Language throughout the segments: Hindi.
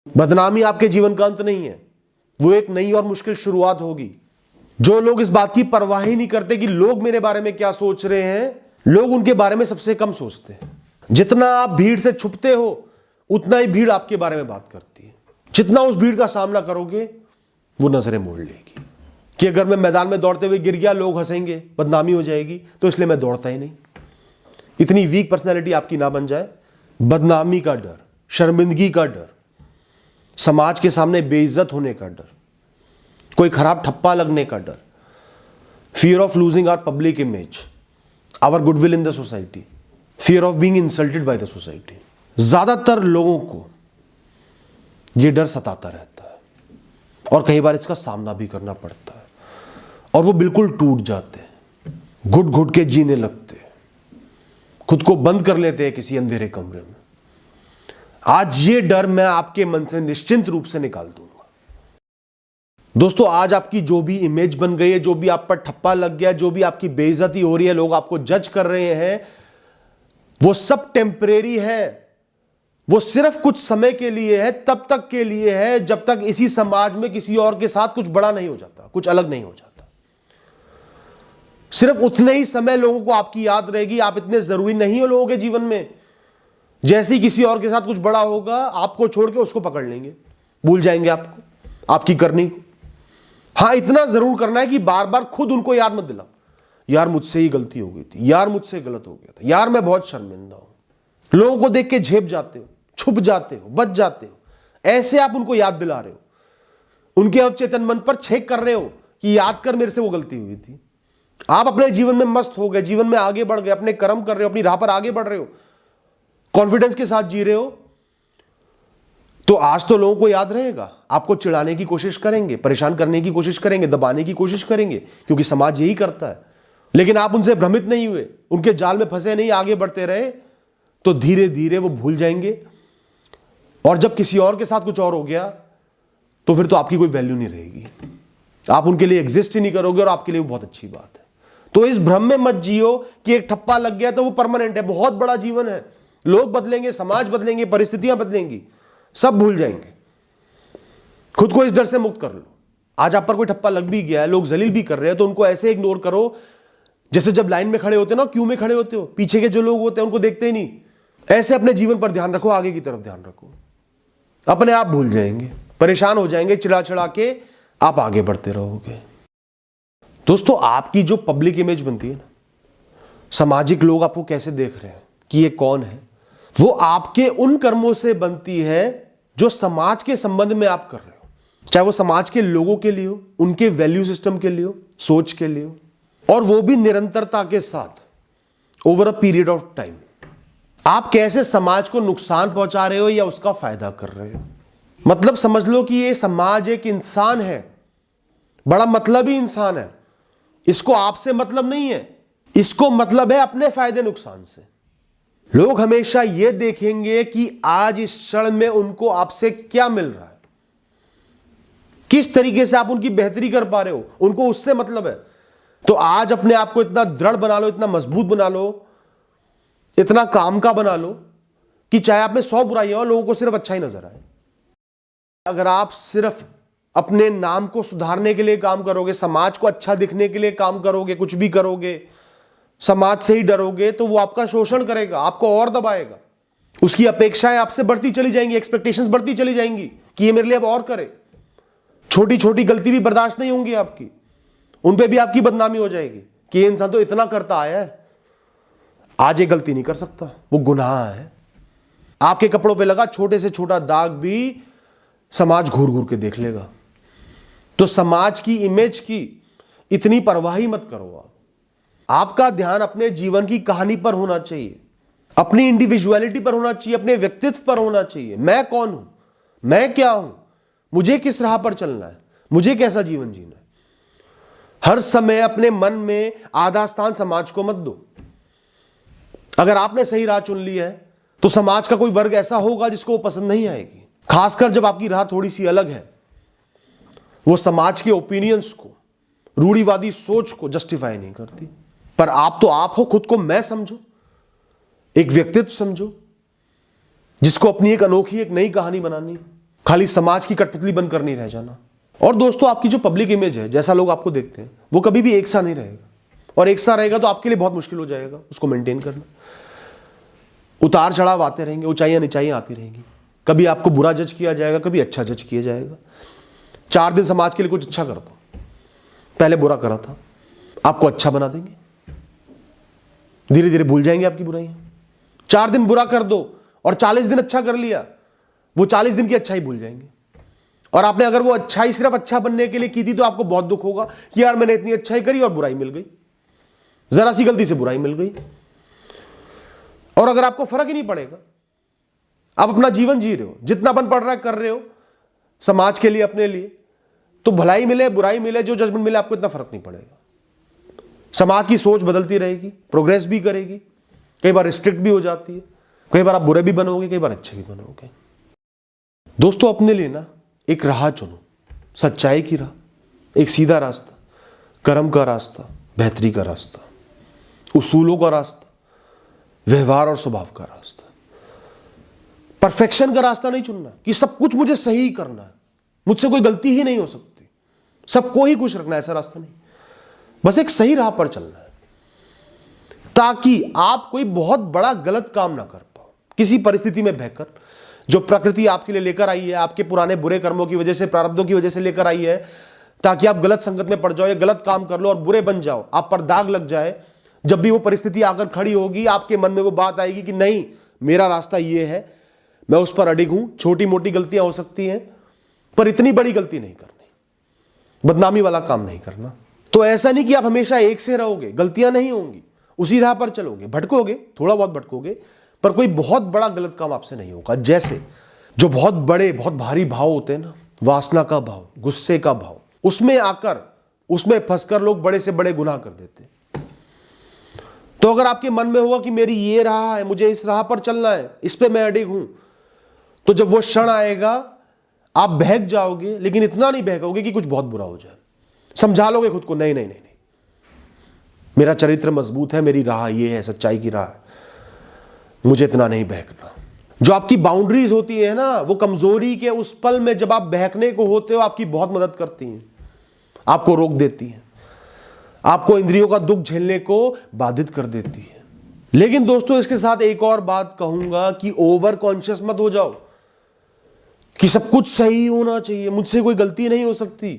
बदनामी आपके जीवन का अंत नहीं है, वो एक नई और मुश्किल शुरुआत होगी। जो लोग इस बात की परवाह ही नहीं करते कि लोग मेरे बारे में क्या सोच रहे हैं, लोग उनके बारे में सबसे कम सोचते हैं। जितना आप भीड़ से छुपते हो उतना ही भीड़ आपके बारे में बात करती है। जितना उस भीड़ का सामना करोगे वो नजरें मोड़ लेगी कि अगर मैं मैदान में दौड़ते हुए गिर गया लोग हंसेंगे, बदनामी हो जाएगी, तो इसलिए मैं दौड़ता ही नहीं। इतनी वीक पर्सनैलिटी आपकी ना बन जाए। बदनामी का डर, शर्मिंदगी का डर, समाज के सामने बेइज्जत होने का डर, कोई खराब ठप्पा लगने का डर, fear of losing our public image, our goodwill in the society, fear of being insulted by the society. ज्यादातर लोगों को यह डर सताता रहता है और कई बार इसका सामना भी करना पड़ता है और वो बिल्कुल टूट जाते हैं, घुट घुट के जीने लगते हैं, खुद को बंद कर लेते हैं किसी अंधेरे कमरे में। आज ये डर मैं आपके मन से निश्चिंत रूप से निकाल दूंगा। दोस्तों, आज आपकी जो भी इमेज बन गई है, जो भी आप पर ठप्पा लग गया, जो भी आपकी बेइज्जती हो रही है, लोग आपको जज कर रहे हैं, वो सब टेम्परेरी है। वो सिर्फ कुछ समय के लिए है, तब तक के लिए है जब तक इसी समाज में किसी और के साथ कुछ बड़ा नहीं हो जाता, कुछ अलग नहीं हो जाता। सिर्फ उतने ही समय लोगों को आपकी याद रहेगी। आप इतने जरूरी नहीं हो लोगों के जीवन में। जैसे ही किसी और के साथ कुछ बड़ा होगा, आपको छोड़ के उसको पकड़ लेंगे, भूल जाएंगे आपको, आपकी करनी को। हां, इतना जरूर करना है कि बार बार खुद उनको याद मत दिलाओ, यार मुझसे ही गलती हो गई थी, यार मुझसे गलत हो गया था, यार मैं बहुत शर्मिंदा हूं। लोगों को देख के झेप जाते हो, छुप जाते हो, बच जाते हो। ऐसे आप उनको याद दिला रहे हो, उनके अवचेतन मन पर छेक कर रहे हो कि याद कर, मेरे से वो गलती हुई थी। आप अपने जीवन में मस्त हो गए, जीवन में आगे बढ़ गए, अपने कर्म कर रहे हो, अपनी राह पर आगे बढ़ रहे हो, कॉन्फिडेंस के साथ जी रहे हो, तो आज तो लोगों को याद रहेगा। आपको चिढ़ाने की कोशिश करेंगे, परेशान करने की कोशिश करेंगे, दबाने की कोशिश करेंगे, क्योंकि समाज यही करता है। लेकिन आप उनसे भ्रमित नहीं हुए, उनके जाल में फंसे नहीं, आगे बढ़ते रहे, तो धीरे धीरे वो भूल जाएंगे। और जब किसी और के साथ कुछ और हो गया तो फिर तो आपकी कोई वैल्यू नहीं रहेगी, आप उनके लिए एग्जिस्ट ही नहीं करोगे, और आपके लिए वो बहुत अच्छी बात है। तो इस भ्रम में मत जियो कि एक ठप्पा लग गया तो वो परमानेंट है। बहुत बड़ा जीवन है, लोग बदलेंगे, समाज बदलेंगे, परिस्थितियां बदलेंगी, सब भूल जाएंगे। खुद को इस डर से मुक्त कर लो। आज आप पर कोई ठप्पा लग भी गया है, लोग जलील भी कर रहे हैं, तो उनको ऐसे इग्नोर करो जैसे जब लाइन में खड़े होते ना, क्यू में खड़े होते हो, पीछे के जो लोग होते हैं उनको देखते ही नहीं। ऐसे अपने जीवन पर ध्यान रखो, आगे की तरफ ध्यान रखो, अपने आप भूल जाएंगे, परेशान हो जाएंगे, चिढ़ा चिढ़ा के आप आगे बढ़ते रहोगे। दोस्तों, आपकी जो पब्लिक इमेज बनती है ना, सामाजिक लोग आपको कैसे देख रहे हैं कि ये कौन है, वो आपके उन कर्मों से बनती है जो समाज के संबंध में आप कर रहे हो। चाहे वो समाज के लोगों के लिए हो, उनके वैल्यू सिस्टम के लिए हो, सोच के लिए हो, और वो भी निरंतरता के साथ, over a period of time. आप कैसे समाज को नुकसान पहुंचा रहे हो या उसका फायदा कर रहे हो। मतलब समझ लो कि ये समाज एक इंसान है, बड़ा मतलबी इंसान है। इसको आपसे मतलब नहीं है, इसको मतलब है अपने फायदे नुकसान से। लोग हमेशा यह देखेंगे कि आज इस क्षण में उनको आपसे क्या मिल रहा है, किस तरीके से आप उनकी बेहतरी कर पा रहे हो, उनको उससे मतलब है। तो आज अपने आप को इतना दृढ़ बना लो, इतना मजबूत बना लो, इतना काम का बना लो कि चाहे आप में 100 बुराइयां हो, लोगों को सिर्फ अच्छा ही नजर आए। अगर आप सिर्फ अपने नाम को सुधारने के लिए काम करोगे, समाज को अच्छा दिखने के लिए काम करोगे, कुछ भी करोगे, समाज से ही डरोगे, तो वो आपका शोषण करेगा, आपको और दबाएगा। उसकी अपेक्षाएं आपसे बढ़ती चली जाएंगी, एक्सपेक्टेशंस बढ़ती चली जाएंगी कि ये मेरे लिए अब और करे। छोटी छोटी गलती भी बर्दाश्त नहीं होंगी आपकी, उन पे भी आपकी बदनामी हो जाएगी कि ये इंसान तो इतना करता आया है, आज ये गलती नहीं कर सकता, वो गुनाह है। आपके कपड़ों पे लगा छोटे से छोटा दाग भी समाज घूर घूर के देख लेगा। तो समाज की इमेज की इतनी परवाह ही मत करो। आपका ध्यान अपने जीवन की कहानी पर होना चाहिए, अपनी इंडिविजुअलिटी पर होना चाहिए, अपने व्यक्तित्व पर होना चाहिए। मैं कौन हूं, मैं क्या हूं, मुझे किस राह पर चलना है, मुझे कैसा जीवन जीना है। हर समय अपने मन में आधा स्थान समाज को मत दो। अगर आपने सही राह चुन ली है तो समाज का कोई वर्ग ऐसा होगा जिसको वो पसंद नहीं आएगी, खासकर जब आपकी राह थोड़ी सी अलग है। वो समाज के ओपिनियंस को, रूढ़िवादी सोच को जस्टिफाई नहीं करती। पर आप तो आप हो, खुद को मैं समझो, एक व्यक्तित्व समझो जिसको अपनी एक अनोखी, एक नई कहानी बनानी है। खाली समाज की कठपुतली बनकर नहीं रह जाना। और दोस्तों, आपकी जो पब्लिक इमेज है, जैसा लोग आपको देखते हैं, वो कभी भी एक सा नहीं रहेगा, और एक सा रहेगा तो आपके लिए बहुत मुश्किल हो जाएगा उसको मेंटेन करना। उतार चढ़ाव आते रहेंगे, ऊंचाइयां नीचाइयां आती रहेंगी। कभी आपको बुरा जज किया जाएगा, कभी अच्छा जज किया जाएगा। 4 दिन समाज के लिए कुछ अच्छा कर दो, पहले बुरा करा था, आपको अच्छा बना देंगे, धीरे धीरे भूल जाएंगे आपकी बुराइयां। 4 दिन बुरा कर दो और 40 दिन अच्छा कर लिया, वो 40 दिन की अच्छाई भूल जाएंगे। और आपने अगर वो अच्छाई सिर्फ अच्छा बनने के लिए की थी तो आपको बहुत दुख होगा कि यार मैंने इतनी अच्छाई करी और बुराई मिल गई, जरा सी गलती से बुराई मिल गई। और अगर आपको फर्क ही नहीं पड़ेगा, आप अपना जीवन जी रहे हो, जितना बन पड़ रहा है कर रहे हो समाज के लिए, अपने लिए, तो भलाई मिले बुराई मिले, जो जजमेंट मिले, आपको इतना फर्क नहीं पड़ेगा। समाज की सोच बदलती रहेगी, प्रोग्रेस भी करेगी, कई बार रिस्ट्रिक्ट भी हो जाती है, कई बार आप बुरे भी बनोगे, कई बार अच्छे भी बनोगे। दोस्तों, अपने लिए ना एक राह चुनो, सच्चाई की राह, एक सीधा रास्ता, कर्म का रास्ता, बेहतरी का रास्ता, उसूलों का रास्ता, व्यवहार और स्वभाव का रास्ता। परफेक्शन का रास्ता नहीं चुनना कि सब कुछ मुझे सही करना है, मुझसे कोई गलती ही नहीं हो सकती, सबको ही खुश रखना है, ऐसा रास्ता नहीं। बस एक सही राह पर चलना है, ताकि आप कोई बहुत बड़ा गलत काम ना कर पाओ किसी परिस्थिति में बहकर, जो प्रकृति आपके लिए लेकर आई है, आपके पुराने बुरे कर्मों की वजह से, प्रारब्धों की वजह से लेकर आई है, ताकि आप गलत संगत में पड़ जाओ या गलत काम कर लो और बुरे बन जाओ, आप पर दाग लग जाए। जब भी वो परिस्थिति आकर खड़ी होगी, आपके मन में वो बात आएगी कि नहीं, मेरा रास्ता ये है, मैं उस पर अडिग हूं, छोटी मोटी गलतियां हो सकती हैं पर इतनी बड़ी गलती नहीं करनी, बदनामी वाला काम नहीं करना। तो ऐसा नहीं कि आप हमेशा एक से रहोगे, गलतियां नहीं होंगी, उसी राह पर चलोगे, भटकोगे, थोड़ा बहुत भटकोगे, पर कोई बहुत बड़ा गलत काम आपसे नहीं होगा। जैसे जो बहुत बड़े बहुत भारी भाव होते हैं ना, वासना का भाव, गुस्से का भाव, उसमें आकर, उसमें फंसकर लोग बड़े से बड़े गुनाह कर देते हैं। तो अगर आपके मन में होगा कि मेरी ये राह है, मुझे इस राह पर चलना है, इस पे मैं अडिग हूं, तो जब वो क्षण आएगा आप बहक जाओगे, लेकिन इतना नहीं बहकोगे कि कुछ बहुत बुरा हो जाए। समझा लोगे खुद को, नहीं नहीं नहीं नहीं, मेरा चरित्र मजबूत है, मेरी राह ये है, सच्चाई की राह है, मुझे इतना नहीं बहकना। जो आपकी बाउंड्रीज होती है ना, वो कमजोरी के उस पल में जब आप बहकने को होते हो, आपकी बहुत मदद करती हैं, आपको रोक देती हैं, आपको इंद्रियों का दुख झेलने को बाधित कर देती है। लेकिन दोस्तों, इसके साथ एक और बात कहूंगा कि ओवर कॉन्शियस मत हो जाओ कि सब कुछ सही होना चाहिए, मुझसे कोई गलती नहीं हो सकती।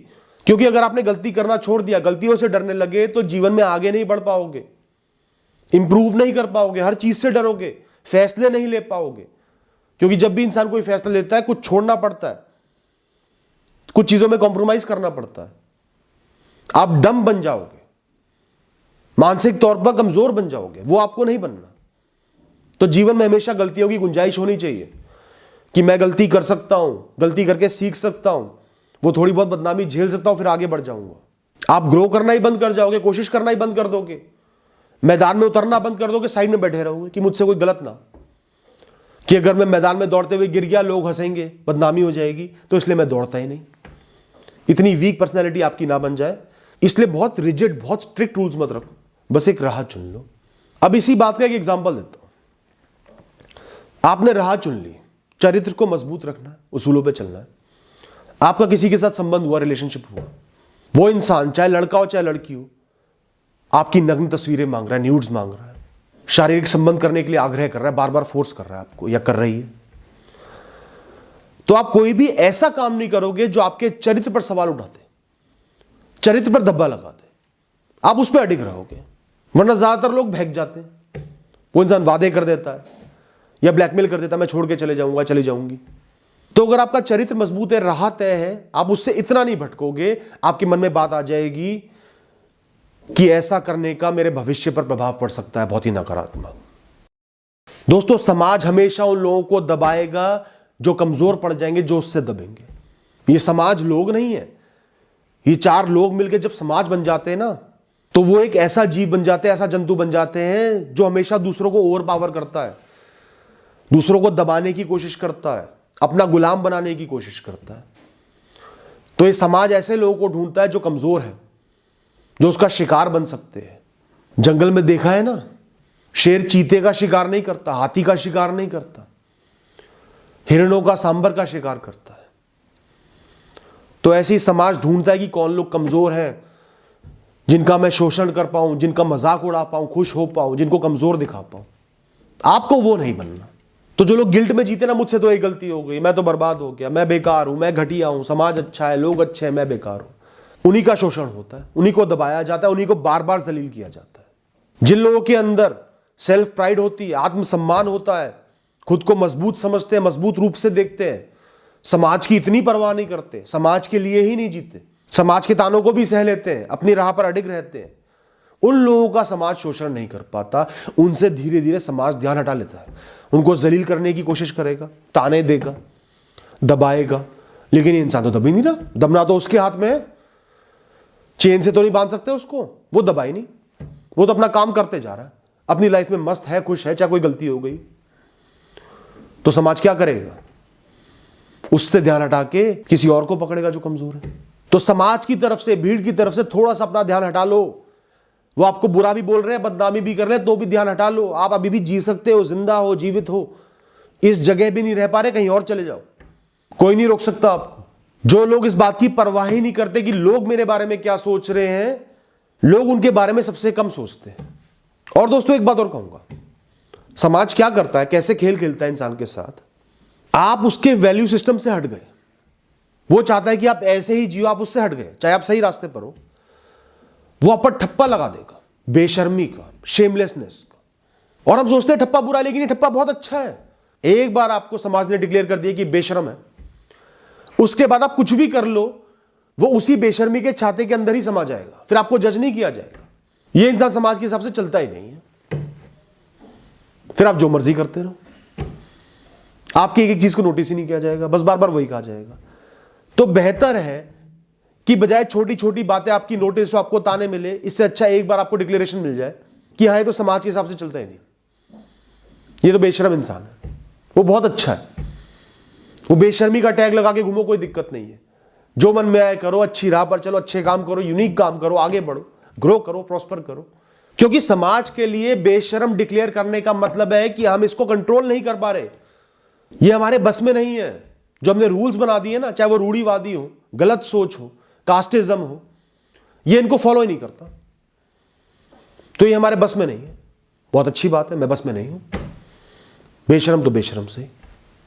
क्योंकि अगर आपने गलती करना छोड़ दिया, गलतियों से डरने लगे, तो जीवन में आगे नहीं बढ़ पाओगे, इंप्रूव नहीं कर पाओगे, हर चीज से डरोगे, फैसले नहीं ले पाओगे। क्योंकि जब भी इंसान कोई फैसला लेता है, कुछ छोड़ना पड़ता है, कुछ चीजों में कॉम्प्रोमाइज करना पड़ता है। आप डम बन जाओगे, मानसिक तौर पर कमजोर बन जाओगे, वो आपको नहीं बनना। तो जीवन में हमेशा गलतियों की गुंजाइश होनी चाहिए कि मैं गलती कर सकता हूं, गलती करके सीख सकता हूं, वो थोड़ी बहुत बदनामी झेल सकता हूं, फिर आगे बढ़ जाऊंगा। आप ग्रो करना ही बंद कर जाओगे, कोशिश करना ही बंद कर दोगे, मैदान में उतरना बंद कर दोगे, साइड में बैठे रहोगे कि मुझसे कोई गलत ना, कि अगर मैं मैदान में दौड़ते हुए गिर गया, लोग हंसेंगे, बदनामी हो जाएगी, तो इसलिए मैं दौड़ता ही नहीं। इतनी वीक पर्सनैलिटी आपकी ना बन जाए, इसलिए बहुत रिजिड, बहुत स्ट्रिक्ट रूल्स मत रखो, बस एक राह चुन लो। अब इसी बात का एक एग्जाम्पल देता हूं। आपने राह चुन ली, चरित्र को मजबूत रखना है, उसूलों पे चलना है। आपका किसी के साथ संबंध हुआ, रिलेशनशिप हुआ, वो इंसान चाहे लड़का हो चाहे लड़की हो, आपकी नग्न तस्वीरें मांग रहा है, न्यूड्स मांग रहा है, शारीरिक संबंध करने के लिए आग्रह कर रहा है, बार बार फोर्स कर रहा है आपको या कर रही है, तो आप कोई भी ऐसा काम नहीं करोगे जो आपके चरित्र पर सवाल उठाते, चरित्र पर धब्बा लगाते, आप उस पर अडिग रहोगे। वरना ज्यादातर लोग बहक जाते हैं। वो इंसान वादे कर देता है या ब्लैकमेल कर देता है, मैं छोड़ के चले जाऊंगा, चली जाऊंगी। तो अगर आपका चरित्र मजबूत है, राह तय है, आप उससे इतना नहीं भटकोगे, आपके मन में बात आ जाएगी कि ऐसा करने का मेरे भविष्य पर प्रभाव पड़ सकता है, बहुत ही नकारात्मक। दोस्तों, समाज हमेशा उन लोगों को दबाएगा जो कमजोर पड़ जाएंगे, जो उससे दबेंगे। ये समाज लोग नहीं है, ये 4 लोग मिलकर जब समाज बन जाते हैं ना, तो वो एक ऐसा जीव बन जाते हैं, ऐसा जंतु बन जाते हैं जो हमेशा दूसरों को ओवर पावर करता है, दूसरों को दबाने की कोशिश करता है, अपना गुलाम बनाने की कोशिश करता है। तो ये समाज ऐसे लोगों को ढूंढता है जो कमजोर है, जो उसका शिकार बन सकते हैं। जंगल में देखा है ना, शेर चीते का शिकार नहीं करता, हाथी का शिकार नहीं करता, हिरणों का, सांबर का शिकार करता है। तो ऐसे ही समाज ढूंढता है कि कौन लोग कमजोर हैं, जिनका मैं शोषण कर पाऊं, जिनका मजाक उड़ा पाऊं, खुश हो पाऊं, जिनको कमजोर दिखा पाऊं। आपको वो नहीं बनना। तो जो लोग गिल्ट में जीते ना, मुझसे तो एक गलती हो गई, मैं तो बर्बाद हो गया, मैं बेकार हूं, मैं घटिया हूं, समाज अच्छा है, लोग अच्छे हैं, मैं बेकार हूं, उन्हीं का शोषण होता है, उन्हीं को दबाया जाता है, उन्हीं को बार बार जलील किया जाता है। जिन लोगों के अंदर सेल्फ प्राइड होती है, आत्मसम्मान होता है, खुद को मजबूत समझते हैं, मजबूत रूप से देखते हैं, समाज की इतनी परवाह नहीं करते, समाज के लिए ही नहीं जीते, समाज के तानों को भी सह लेते हैं, अपनी राह पर अडिग रहते हैं, उन लोगों का समाज शोषण नहीं कर पाता। उनसे धीरे धीरे समाज ध्यान हटा लेता है, उनको जलील करने की कोशिश करेगा, ताने देगा, दबाएगा। लेकिन ये इंसान तो दब ही नहीं रहा, दबना तो उसके हाथ में है, चेन से तो नहीं बांध सकते उसको, वो दबा ही नहीं, वो तो अपना काम करते जा रहा है, अपनी लाइफ में मस्त है, खुश है, चाहे कोई गलती हो गई। तो समाज क्या करेगा? उससे ध्यान हटा के किसी और को पकड़ेगा जो कमजोर है। तो समाज की तरफ से, भीड़ की तरफ से थोड़ा सा अपना ध्यान हटा लो। वो आपको बुरा भी बोल रहे हैं, बदनामी भी कर रहे हैं, तो भी ध्यान हटा लो। आप अभी भी जी सकते हो, जिंदा हो, जीवित हो, इस जगह भी नहीं रह पा रहे, कहीं और चले जाओ, कोई नहीं रोक सकता आपको। जो लोग इस बात की परवाह ही नहीं करते कि लोग मेरे बारे में क्या सोच रहे हैं, लोग उनके बारे में सबसे कम सोचते हैं। और दोस्तों एक बात और कहूंगा, समाज क्या करता है, कैसे खेल खेलता है इंसान के साथ, आप उसके वैल्यू सिस्टम से हट गए, वो चाहता है कि आप ऐसे ही जियो, आप उससे हट गए, चाहे आप सही रास्ते पर हो, वो आप पर ठप्पा लगा देगा, बेशर्मी का, शेमलेसनेस का। और हम सोचते हैं ठप्पा बुरा है, लेकिन ये ठप्पा बहुत अच्छा है। एक बार आपको समाज ने डिक्लेयर कर दिया कि बेशर्म है, उसके बाद आप कुछ भी कर लो, वो उसी बेशर्मी के छाते के अंदर ही समा जाएगा, फिर आपको जज नहीं किया जाएगा। ये इंसान समाज के हिसाब से चलता ही नहीं है, फिर आप जो मर्जी करते रहो, आपकी एक एक चीज को नोटिस ही नहीं किया जाएगा, बस बार बार वही कहा जाएगा। तो बेहतर है कि बजाय छोटी छोटी बातें आपकी नोटिस हो, आपको ताने मिले, इससे अच्छा एक बार आपको डिक्लेरेशन मिल जाए कि हाँ, ये तो समाज के हिसाब से चलता ही नहीं, ये तो बेशर्म इंसान है, वो बहुत अच्छा है, वो बेशर्मी का टैग लगा के घूमो, कोई दिक्कत नहीं है, जो मन में आए करो, अच्छी राह पर चलो, अच्छे काम करो, यूनिक काम करो, आगे बढ़ो, ग्रो करो, प्रॉस्पर करो। क्योंकि समाज के लिए बेशर्म डिक्लेयर करने का मतलब है कि हम इसको कंट्रोल नहीं कर पा रहे, ये हमारे बस में नहीं है। जो हमने रूल्स बना दिए ना, चाहे वो रूढ़िवादी हो, गलत सोच हो, कास्टिज्म हो, ये इनको फॉलो ही नहीं करता, तो ये हमारे बस में नहीं है। बहुत अच्छी बात है, मैं बस में नहीं हूं, बेशर्म तो बेशर्म से।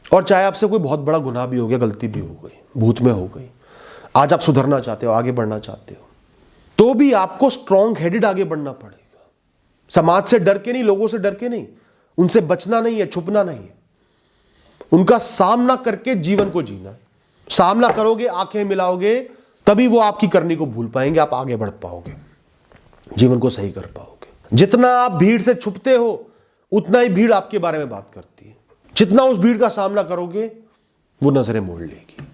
और चाहे आपसे कोई बहुत बड़ा गुनाह भी हो गया, गलती भी हो गई, भूत में हो गई, आज आप सुधरना चाहते हो, आगे बढ़ना चाहते हो, तो भी आपको स्ट्रॉन्ग हेडेड आगे बढ़ना पड़ेगा। समाज से डर के नहीं, लोगों से डर के नहीं, उनसे बचना नहीं है, छुपना नहीं है, उनका सामना करके जीवन को जीना है। सामना करोगे, आंखें मिलाओगे, तभी वो आपकी करनी को भूल पाएंगे, आप आगे बढ़ पाओगे, जीवन को सही कर पाओगे। जितना आप भीड़ से छुपते हो, उतना ही भीड़ आपके बारे में बात करती है। जितना उस भीड़ का सामना करोगे, वो नजरें मोड़ लेगी।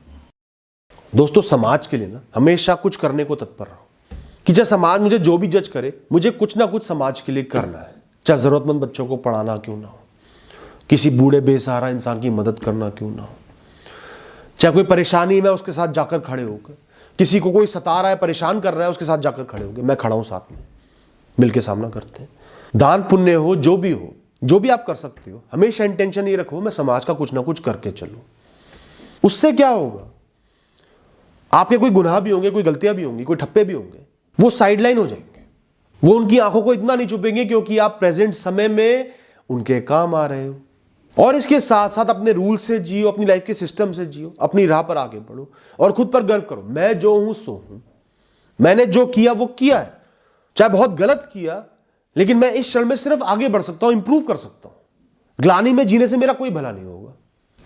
दोस्तों समाज के लिए ना हमेशा कुछ करने को तत्पर रहो, कि चाहे समाज मुझे जो भी जज करे, मुझे कुछ ना कुछ समाज के लिए करना है। चाहे जरूरतमंद बच्चों को पढ़ाना क्यों ना हो, किसी बूढ़े बेसहारा इंसान की मदद करना क्यों ना हो, चाहे कोई परेशानी में उसके साथ जाकर खड़े होकर, किसी को कोई सता रहा है, परेशान कर रहा है, उसके साथ जाकर खड़े होकर, मैं खड़ा हूं साथ में, मिलके सामना करते हैं। दान पुण्य हो, जो भी हो, जो भी आप कर सकते हो, हमेशा इंटेंशन ये रखो, मैं समाज का कुछ ना कुछ करके चलूं। उससे क्या होगा, आपके कोई गुनाह भी होंगे, कोई गलतियां भी होंगी, कोई ठप्पे भी होंगे, वो साइडलाइन हो जाएंगे, वो उनकी आंखों को इतना नहीं छुपेंगे, क्योंकि आप प्रेजेंट समय में उनके काम आ रहे हो। और इसके साथ साथ अपने रूल से जियो, अपनी लाइफ के सिस्टम से जियो, अपनी राह पर आगे बढ़ो और खुद पर गर्व करो, मैं जो हूं सो हूं, मैंने जो किया वो किया है, चाहे बहुत गलत किया, लेकिन मैं इस क्षण में सिर्फ आगे बढ़ सकता हूं, इंप्रूव कर सकता हूं। ग्लानि में जीने से मेरा कोई भला नहीं होगा।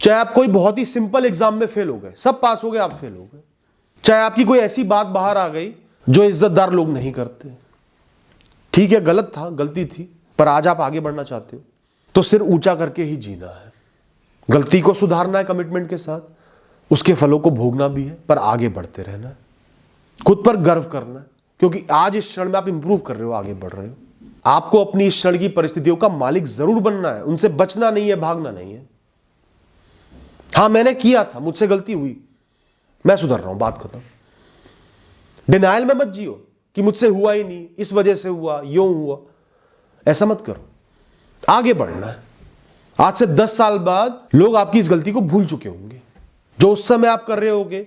चाहे आप कोई बहुत ही सिंपल एग्जाम में फेल हो गए, सब पास हो गए, आप फेल हो गए, चाहे आपकी कोई ऐसी बात बाहर आ गई जो इज्जतदार लोग नहीं करते, ठीक है, गलत था, गलती थी, पर आज आप आगे बढ़ना चाहते हो, तो सिर ऊंचा करके ही जीना है। गलती को सुधारना है कमिटमेंट के साथ, उसके फलों को भोगना भी है, पर आगे बढ़ते रहना है, खुद पर गर्व करना है, क्योंकि आज इस क्षण में आप इंप्रूव कर रहे हो, आगे बढ़ रहे हो। आपको अपनी इस क्षण की परिस्थितियों का मालिक जरूर बनना है, उनसे बचना नहीं है, भागना नहीं है। हां, मैंने किया था, मुझसे गलती हुई, मैं सुधर रहा हूं, बात खत्म। डिनायल में मत जियो कि मुझसे हुआ ही नहीं, इस वजह से हुआ, यूं हुआ, ऐसा मत करो, आगे बढ़ना है। आज से 10 साल बाद लोग आपकी इस गलती को भूल चुके होंगे, जो उस समय आप कर रहे होगे,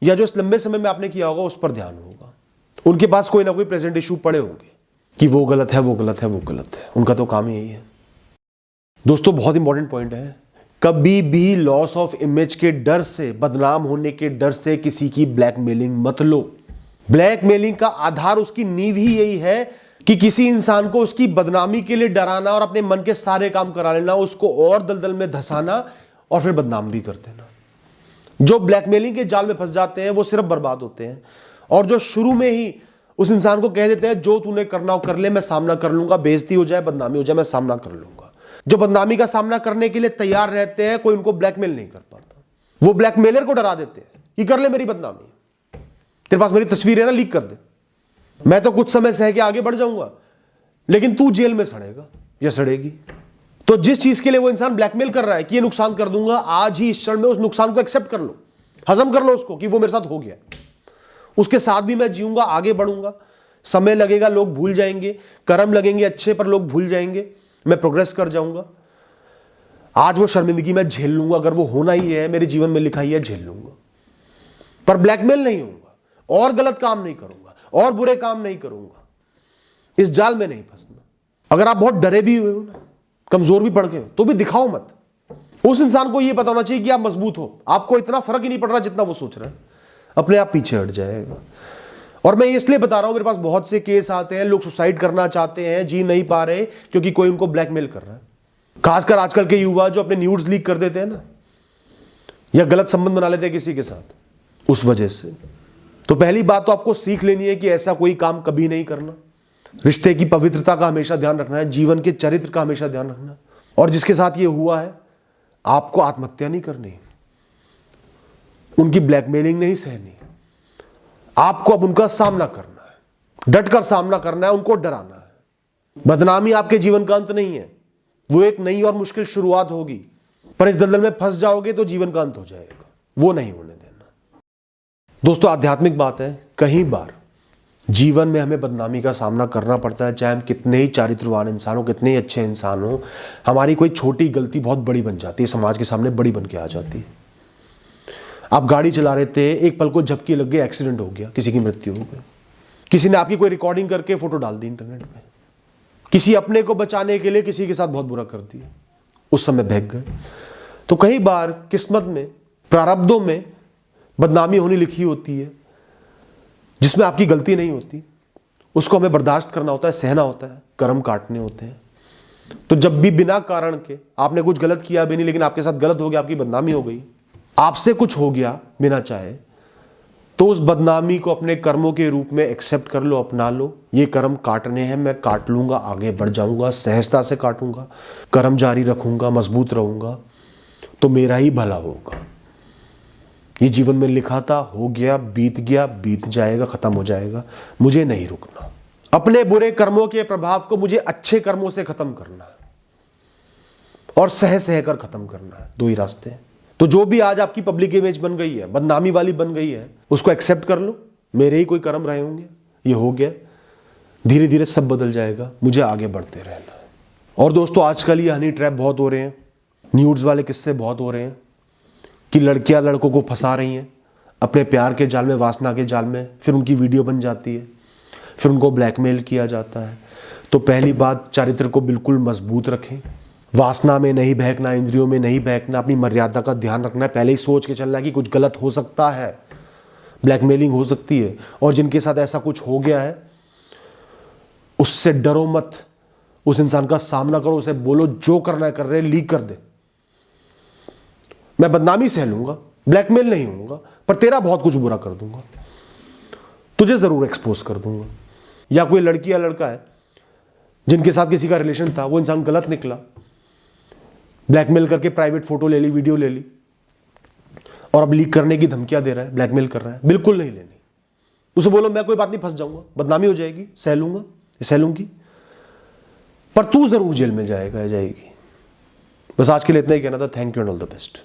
या जो इस लंबे समय में आपने किया होगा उस पर ध्यान होगा। उनके पास कोई ना कोई प्रेजेंट इशू पड़े होंगे कि वो गलत है, वो गलत है, वो गलत है। उनका तो काम ही यही है। दोस्तों बहुत इंपॉर्टेंट पॉइंट है, कभी भी लॉस ऑफ इमेज के डर से, बदनाम होने के डर से किसी की ब्लैकमेलिंग मत लो। ब्लैकमेलिंग का आधार, उसकी नींव ही यही है कि किसी इंसान को उसकी बदनामी के लिए डराना और अपने मन के सारे काम करा लेना, उसको और दलदल में धंसाना और फिर बदनाम भी कर देना। जो ब्लैकमेलिंग के जाल में फंस जाते हैं वो सिर्फ बर्बाद होते हैं, और जो शुरू में ही उस इंसान को कह देते हैं जो तूने करना हो कर ले, मैं सामना कर लूंगा, बेइज्जती हो जाए, बदनामी हो जाए, मैं सामना कर लूंगा। जो बदनामी का सामना करने के लिए तैयार रहते हैं, कोई उनको ब्लैकमेल नहीं कर पाता। वो ब्लैकमेलर को डरा देते हैं कि कर ले मेरी बदनामी, तेरे पास मेरी तस्वीर है ना, लीक कर दे, मैं तो कुछ समय सह के आगे बढ़ जाऊंगा, लेकिन तू जेल में सड़ेगा या सड़ेगी। तो जिस चीज के लिए वो इंसान ब्लैकमेल कर रहा है कि ये नुकसान कर दूंगा, आज ही इस क्षण में उस नुकसान को एक्सेप्ट कर लो, हजम कर लो उसको कि वो मेरे साथ हो गया, उसके साथ भी मैं जीऊंगा, आगे बढ़ूंगा। समय लगेगा, लोग भूल जाएंगे, कर्म लगेंगे अच्छे पर लोग भूल जाएंगे, मैं प्रोग्रेस कर जाऊंगा। आज वो शर्मिंदगी मैं झेल लूंगा, अगर वो होना ही है, मेरे जीवन में लिखा ही है, झेल लूंगा, पर ब्लैकमेल नहीं होऊंगा, और गलत काम नहीं करूंगा, और बुरे काम नहीं करूंगा। इस जाल में नहीं फंसना। अगर आप बहुत डरे भी हुए हो ना, कमजोर भी पड़ गए हो, तो भी दिखाओ मत। उस इंसान को यह पता होना चाहिए कि आप मजबूत हो, आपको इतना फर्क ही नहीं पड़ रहा जितना वो सोच रहा है, अपने आप पीछे हट जाएगा। और मैं इसलिए बता रहा हूं, मेरे पास बहुत से केस आते हैं, लोग सुसाइड करना चाहते हैं, जी नहीं पा रहे क्योंकि कोई उनको ब्लैकमेल कर रहा है। खासकर आजकल के युवा जो अपने न्यूड्स लीक कर देते हैं ना, या गलत संबंध बना लेते हैं किसी के साथ, उस वजह से। तो पहली बात तो आपको सीख लेनी है कि ऐसा कोई काम कभी नहीं करना। रिश्ते की पवित्रता का हमेशा ध्यान रखना है, जीवन के चरित्र का हमेशा ध्यान रखना है, और जिसके साथ ये हुआ है आपको आत्महत्या नहीं करनी, उनकी ब्लैकमेलिंग नहीं सहनी, आपको अब उनका सामना करना है, डटकर सामना करना है, उनको डराना है। बदनामी आपके जीवन का अंत नहीं है, वो एक नई और मुश्किल शुरुआत होगी, पर इस दलदल में फंस जाओगे तो जीवन का अंत हो जाएगा, वो नहीं होने देना। दोस्तों आध्यात्मिक बात है, कई बार जीवन में हमें बदनामी का सामना करना पड़ता है, चाहे हम कितने ही चारित्रवान इंसान हो, कितने ही अच्छे इंसान हो, हमारी कोई छोटी गलती बहुत बड़ी बन जाती है, समाज के सामने बड़ी बन के आ जाती है। आप गाड़ी चला रहे थे, एक पल को झपकी लग गई, एक्सीडेंट हो गया, किसी की मृत्यु हो गई, किसी ने आपकी कोई रिकॉर्डिंग करके फोटो डाल दी इंटरनेट पे, किसी अपने को बचाने के लिए किसी के साथ बहुत बुरा कर दिया, उस समय बहक गए। तो कई बार किस्मत में, प्रारब्धों में बदनामी होनी लिखी होती है, जिसमें आपकी गलती नहीं होती, उसको हमें बर्दाश्त करना होता है, सहना होता है, कर्म काटने होते हैं। तो जब भी बिना कारण के आपने कुछ गलत किया भी नहीं, लेकिन आपके साथ गलत हो गया, आपकी बदनामी हो गई, आपसे कुछ हो गया बिना चाहे, तो उस बदनामी को अपने कर्मों के रूप में एक्सेप्ट कर लो, अपना लो। ये कर्म काटने हैं, मैं काट लूंगा, आगे बढ़ जाऊंगा, सहजता से काटूंगा, कर्म जारी रखूंगा, मजबूत रहूंगा, तो मेरा ही भला होगा। ये जीवन में लिखा था, हो गया, बीत जाएगा, खत्म हो जाएगा, मुझे नहीं रुकना। अपने बुरे कर्मों के प्रभाव को मुझे अच्छे कर्मों से खत्म करना है, और सह कर खत्म करना है। दो ही रास्ते हैं। तो जो भी आज आपकी पब्लिक इमेज बन गई है, बदनामी वाली बन गई है, उसको एक्सेप्ट कर लो, मेरे ही कोई कर्म रहे होंगे, ये हो गया, धीरे धीरे सब बदल जाएगा, मुझे आगे बढ़ते रहना है। और दोस्तों आजकल ये हनी ट्रैप बहुत हो रहे हैं, न्यूड्स वाले किस्से बहुत हो रहे हैं कि लड़कियां लड़कों को फंसा रही हैं अपने प्यार के जाल में, वासना के जाल में, फिर उनकी वीडियो बन जाती है, फिर उनको ब्लैकमेल किया जाता है। तो पहली बात, चरित्र को बिल्कुल मजबूत रखें, वासना में नहीं बहकना, इंद्रियों में नहीं बहकना, अपनी मर्यादा का ध्यान रखना है, पहले ही सोच के चलना है कि कुछ गलत हो सकता है, ब्लैकमेलिंग हो सकती है, और जिनके साथ ऐसा कुछ हो गया है उससे डरो मत, उस इंसान का सामना करो, उसे बोलो जो करना है कर रहे, लीक कर दे, मैं बदनामी सह लूंगा, ब्लैकमेल नहीं होऊंगा, पर तेरा बहुत कुछ बुरा कर दूंगा, तुझे जरूर एक्सपोज कर दूंगा। या कोई लड़की या लड़का है जिनके साथ किसी का रिलेशन था, वो इंसान गलत निकला, ब्लैकमेल करके प्राइवेट फोटो ले ली, वीडियो ले ली, और अब लीक करने की धमकियां दे रहा है, ब्लैकमेल कर रहा है, बिल्कुल नहीं लेनी। उसे बोलो मैं कोई बात नहीं, फंस जाऊंगा, बदनामी हो जाएगी, सह लूंगा, सह लूंगी, पर तू जरूर जेल में जाएगा, जाएगी। बस आज के लिए इतना ही कहना था। Thank you and all the best.